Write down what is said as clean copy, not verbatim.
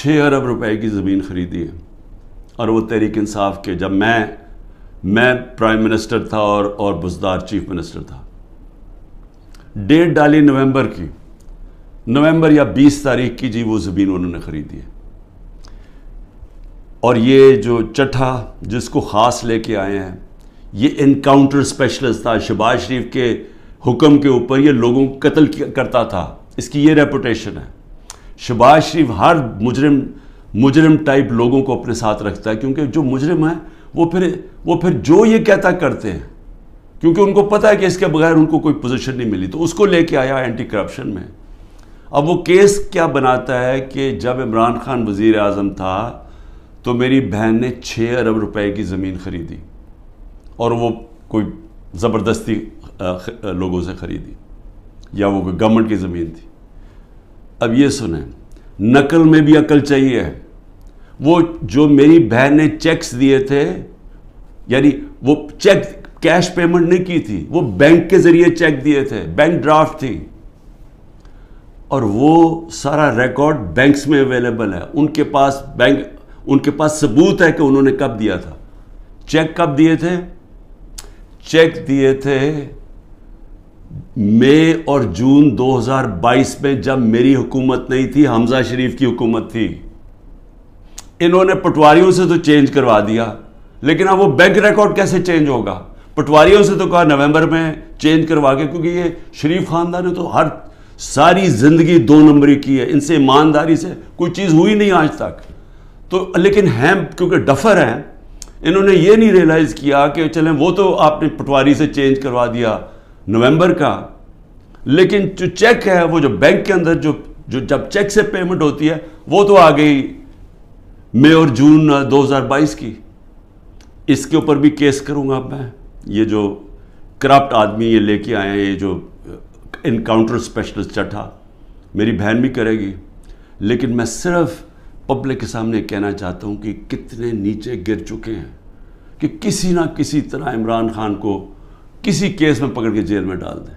6 ارب रुपए की ज़मीन ख़रीदी है, और वो तहरीक इंसाफ के, जब मैं प्राइम मिनिस्टर था और बुज़दार चीफ मिनिस्टर था। डेट डाली नवंबर या 20 तारीख की, जी वो ज़मीन उन्होंने ख़रीदी है। और ये जो चट्ठा जिसको ख़ास लेके आए हैं, ये इनकाउंटर स्पेशलिस्ट था, शहबाज शरीफ के हुक्म के ऊपर ये लोगों को कत्ल करता था, इसकी ये रेपुटेशन है। शहबाज शरीफ हर मुजरिम टाइप लोगों को अपने साथ रखता है, क्योंकि जो मुजरिम है वो फिर जो ये कहता करते हैं, क्योंकि उनको पता है कि इसके बगैर उनको कोई पोजीशन नहीं मिली। तो उसको लेके आया एंटी करप्शन में। अब वो केस क्या बनाता है कि जब इमरान खान वज़ीर आज़म था तो मेरी बहन ने 6 अरब रुपए की ज़मीन ख़रीदी, और वो कोई ज़बरदस्ती लोगों से ख़रीदी, या वो कोई गवर्नमेंट की ज़मीन थी। अब ये सुने, नकल में भी अकल चाहिए। वो जो मेरी बहन ने चेक्स दिए थे, यानी वो चेक कैश पेमेंट नहीं की थी, वो बैंक के ज़रिए चेक दिए थे, बैंक ड्राफ्ट थी, और वो सारा रिकॉर्ड बैंक्स में अवेलेबल है। उनके पास सबूत है कि उन्होंने कब दिया था। चेक कब दिए थे? चेक दिए थे मई और जून 2022 में, जब मेरी हुकूमत नहीं थी, हमजा शरीफ की हुकूमत थी। इन्होंने पटवारियों से तो चेंज करवा दिया, लेकिन अब वो बैंक रिकॉर्ड कैसे चेंज होगा? पटवारियों से तो कहा नवंबर में चेंज करवा के, क्योंकि ये शरीफ खानदान ने तो सारी जिंदगी 2 नंबरी की है, इनसे ईमानदारी से कोई चीज़ हुई नहीं आज तक। तो लेकिन हैं, क्योंकि डफर हैं, इन्होंने ये नहीं रियलाइज़ किया कि चलें वो तो आपने पटवारी से चेंज करवा दिया नवंबर का, लेकिन जो चेक है, वो जो बैंक के अंदर जो जब चेक से पेमेंट होती है, वो तो आ गई मई और जून 2022 की। इसके ऊपर भी केस करूंगा मैं। ये जो करप्ट आदमी ये लेके आए हैं, ये जो इनकाउंटर स्पेशलिस्ट चट्ठा, मेरी बहन भी करेगी। लेकिन मैं सिर्फ पब्लिक के सामने कहना चाहता हूं कि कितने नीचे गिर चुके हैं कि किसी ना किसी तरह इमरान खान को किसी केस में पकड़ के जेल में डाल दें।